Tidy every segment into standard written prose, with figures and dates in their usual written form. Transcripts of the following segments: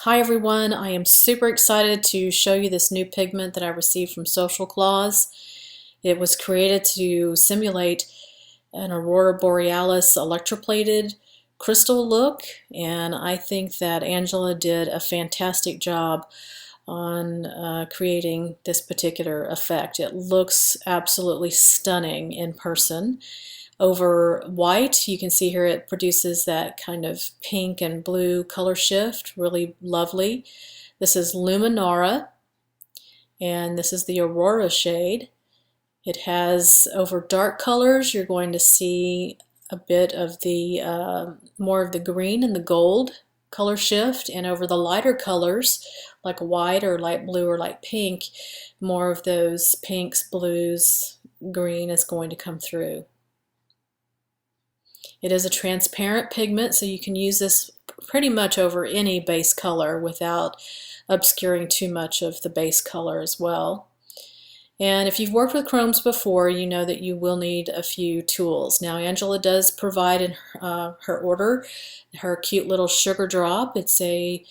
Hi everyone, I am super excited to show you this new pigment that I received from Social Claus. It was created to simulate an Aurora Borealis electroplated crystal look, and I think that Angela did a fantastic job on creating this particular effect. It looks absolutely stunning in person. Over white, you can see here it produces that kind of pink and blue color shift, really lovely. This is Luminaura, and this is the Aurora shade. It has, over dark colors, you're going to see a bit of the more of the green and the gold color shift, and over the lighter colors, like white or light blue or light pink, more of those pinks, blues, green is going to come through. It is a transparent pigment, so you can use this pretty much over any base color without obscuring too much of the base color as well. And if you've worked with chromes before, you know that you will need a few tools. Now, Angela does provide in her order her cute little sugar drop. It's a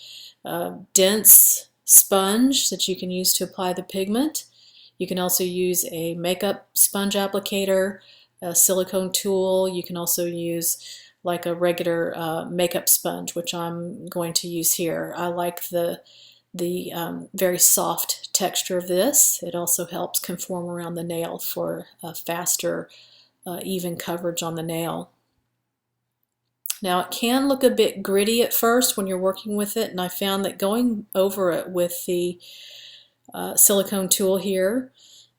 dense sponge that you can use to apply the pigment. You can also use a makeup sponge applicator, a silicone tool. You can also use like a regular makeup sponge, which I'm going to use here. I like the very soft texture of this. It also helps conform around the nail for a faster, even coverage on the nail. Now, it can look a bit gritty at first when you're working with it, and I found that going over it with the silicone tool here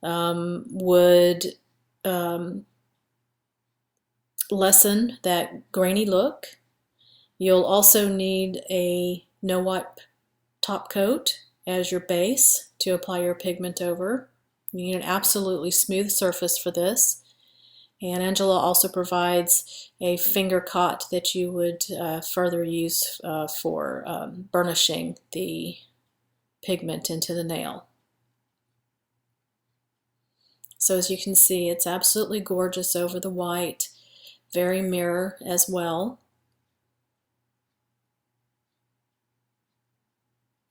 would lessen that grainy look. You'll also need a no wipe top coat as your base to apply your pigment over. You need an absolutely smooth surface for this. And Angela also provides a finger cot that you would further use for burnishing the pigment into the nail. So as you can see, it's absolutely gorgeous over the white. Very mirror as well.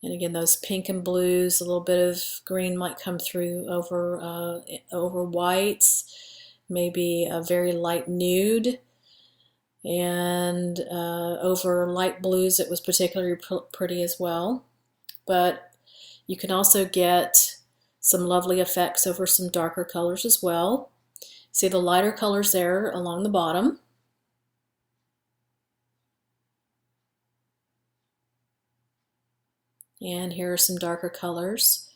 And again, those pink and blues, a little bit of green might come through over whites, maybe a very light nude, and over light blues it was particularly pretty as well. But you can also get some lovely effects over some darker colors as well. See the lighter colors there along the bottom. And here are some darker colors.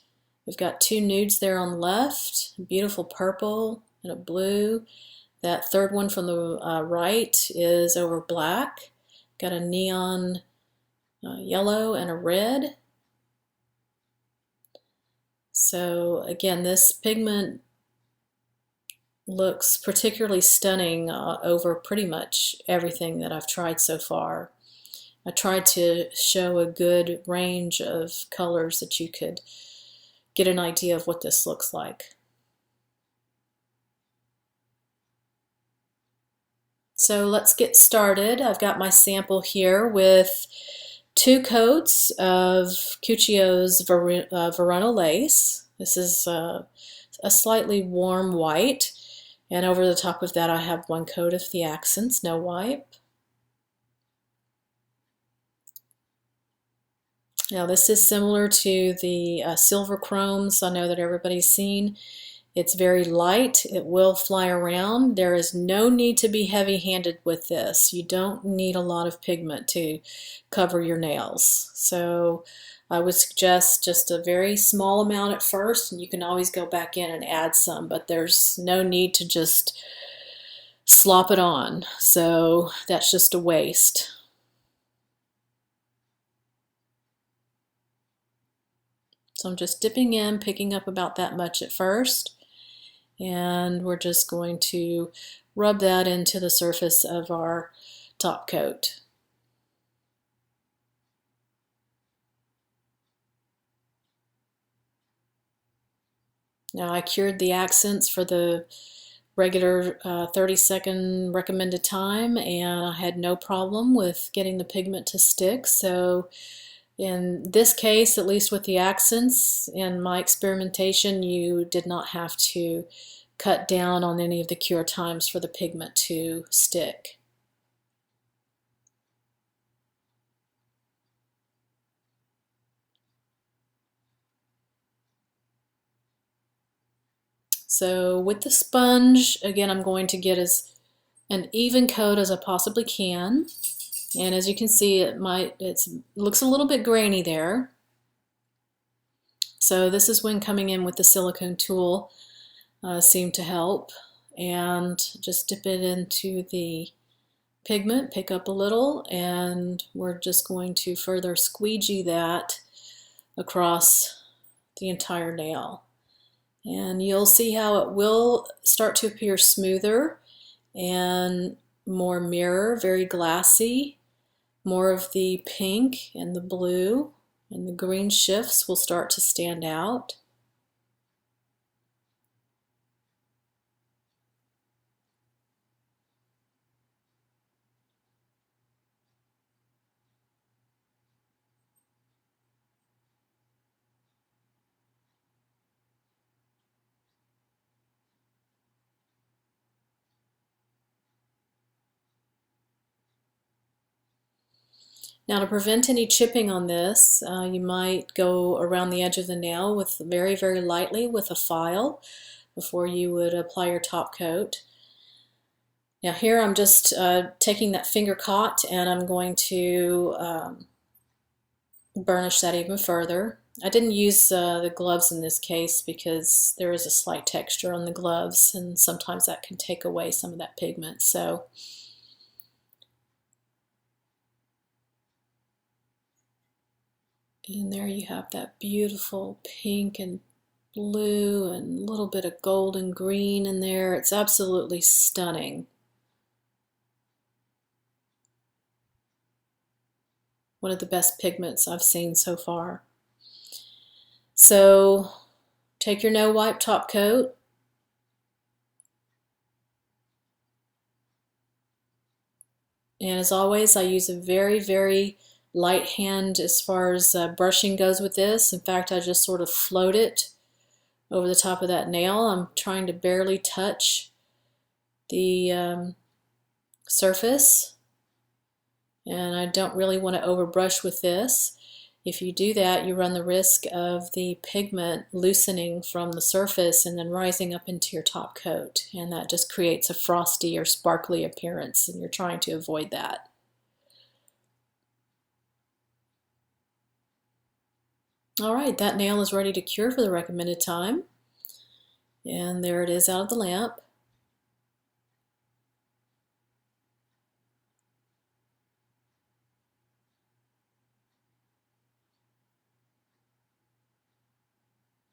We've got two nudes there on the left, a beautiful purple and a blue. That third one from the right is over black. Got a neon yellow and a red. So again, this pigment looks particularly stunning over pretty much everything that I've tried so far. I tried to show a good range of colors that you could get an idea of what this looks like. So let's get started. I've got my sample here with 2 coats of Cuccio's Verona lace. This is a slightly warm white. And over the top of that I have 1 coat of the Akzentz No Wipe. Now this is similar to the silver chromes I know that everybody's seen. It's very light, it will fly around. There is no need to be heavy-handed with this. You don't need a lot of pigment to cover your nails. So I would suggest just a very small amount at first, and you can always go back in and add some, but there's no need to just slop it on. So that's just a waste. So I'm just dipping in, picking up about that much at first, and we're just going to rub that into the surface of our top coat. Now I cured the Akzentz for the regular 30-second recommended time, and I had no problem with getting the pigment to stick. So In this case, at least with the accents, in my experimentation, you did not have to cut down on any of the cure times for the pigment to stick. So with the sponge, again, I'm going to get as an even coat as I possibly can. And as you can see, it looks a little bit grainy there. So this is when coming in with the silicone tool seemed to help. And just dip it into the pigment, pick up a little, and we're just going to further squeegee that across the entire nail. And you'll see how it will start to appear smoother and more mirror, very glassy. More of the pink and the blue and the green shifts will start to stand out. Now, to prevent any chipping on this, you might go around the edge of the nail with very, very lightly with a file before you would apply your top coat. Now here I'm just taking that finger cot and I'm going to burnish that even further. I didn't use the gloves in this case because there is a slight texture on the gloves and sometimes that can take away some of that pigment. And there you have that beautiful pink and blue and a little bit of gold and green in there. It's absolutely stunning. One of the best pigments I've seen so far. So take your no wipe top coat, and as always I use a very, very light hand as far as brushing goes with this. In fact, I just sort of float it over the top of that nail. I'm trying to barely touch the surface, and I don't really want to overbrush with this. If you do that, you run the risk of the pigment loosening from the surface and then rising up into your top coat, and that just creates a frosty or sparkly appearance, and you're trying to avoid that. Alright, that nail is ready to cure for the recommended time, and there it is out of the lamp.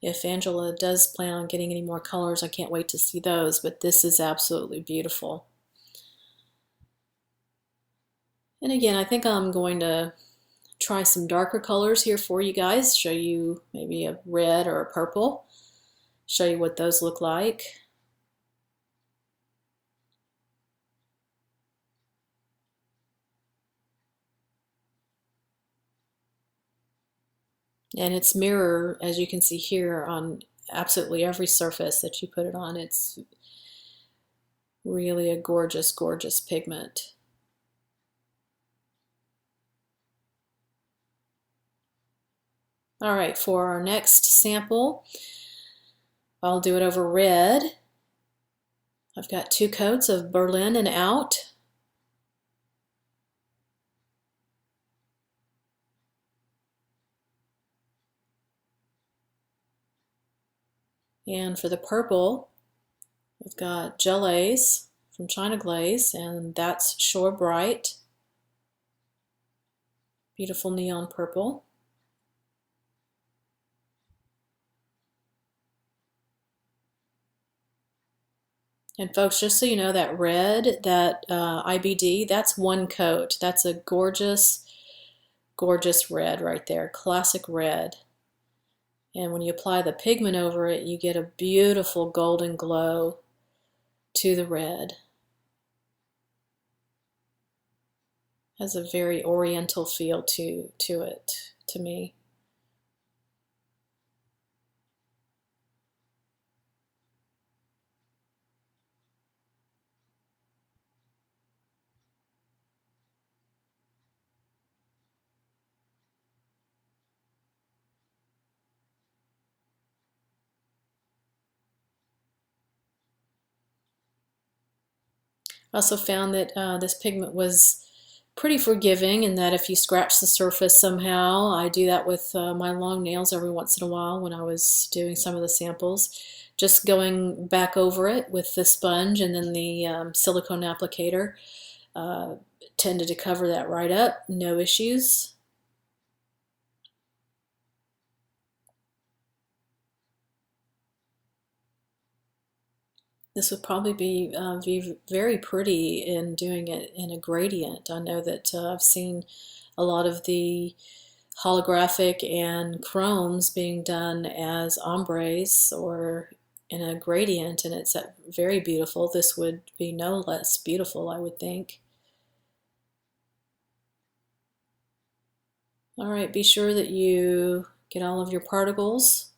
If Angela does plan on getting any more colors, I can't wait to see those, but this is absolutely beautiful. And again, I think I'm going to try some darker colors here for you guys, show you maybe a red or a purple, show you what those look like. And it's mirror, as you can see here, on absolutely every surface that you put it on. It's really a gorgeous, gorgeous pigment. All right, for our next sample, I'll do it over red. I've got 2 coats of Berlin and Out. And for the purple, we've got Gelaze from China Glaze, and that's Shore Bright. Beautiful neon purple. And folks, just so you know, that red, that IBD, that's 1 coat. That's a gorgeous, gorgeous red right there, classic red. And when you apply the pigment over it, you get a beautiful golden glow to the red. Has a very oriental feel to it. to me. I also found that this pigment was pretty forgiving, and that if you scratch the surface somehow, I do that with my long nails every once in a while when I was doing some of the samples, just going back over it with the sponge and then the silicone applicator tended to cover that right up, no issues. This would probably be very pretty in doing it in a gradient. I know that I've seen a lot of the holographic and chromes being done as ombres or in a gradient, and it's very beautiful. This would be no less beautiful, I would think. All right, be sure that you get all of your particles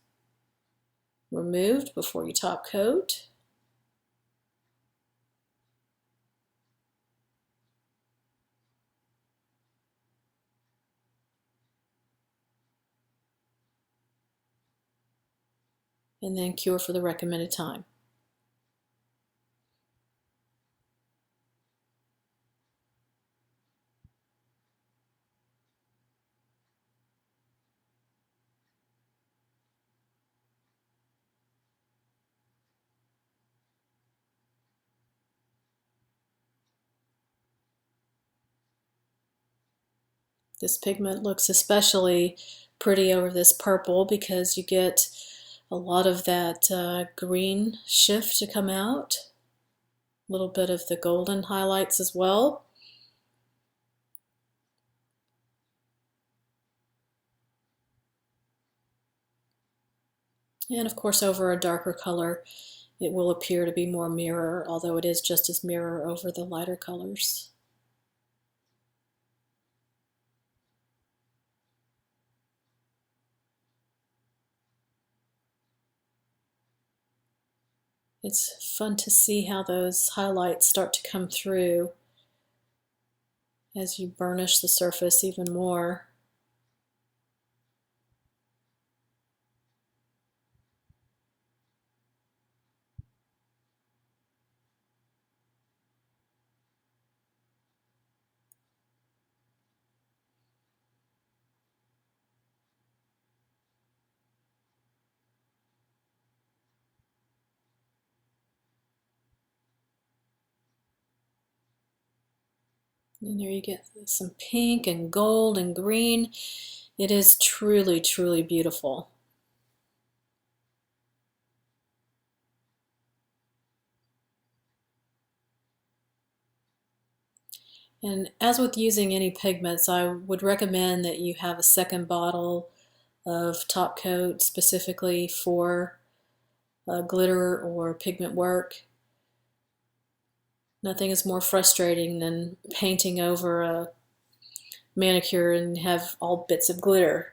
removed before you top coat. And then cure for the recommended time. This pigment looks especially pretty over this purple because you get a lot of that green shift to come out. A little bit of the golden highlights as well. And of course over a darker color it will appear to be more mirror, although it is just as mirror over the lighter colors. It's fun to see how those highlights start to come through as you burnish the surface even more. And there you get some pink and gold and green. It is truly, truly beautiful. And as with using any pigments, I would recommend that you have a second bottle of top coat specifically for glitter or pigment work. Nothing is more frustrating than painting over a manicure and have all bits of glitter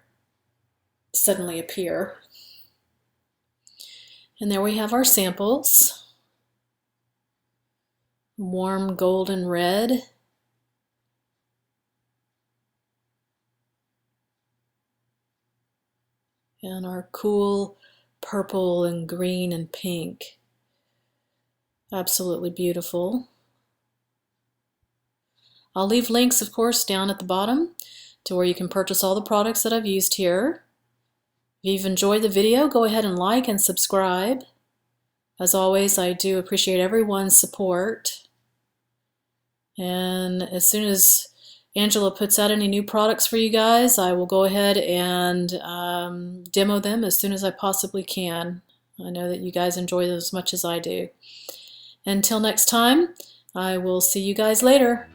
suddenly appear. And there we have our samples. Warm golden red. And our cool purple and green and pink. Absolutely beautiful. I'll leave links, of course, down at the bottom to where you can purchase all the products that I've used here. If you've enjoyed the video, go ahead and like and subscribe. As always, I do appreciate everyone's support. And as soon as Angela puts out any new products for you guys, I will go ahead and demo them as soon as I possibly can. I know that you guys enjoy them as much as I do. Until next time, I will see you guys later.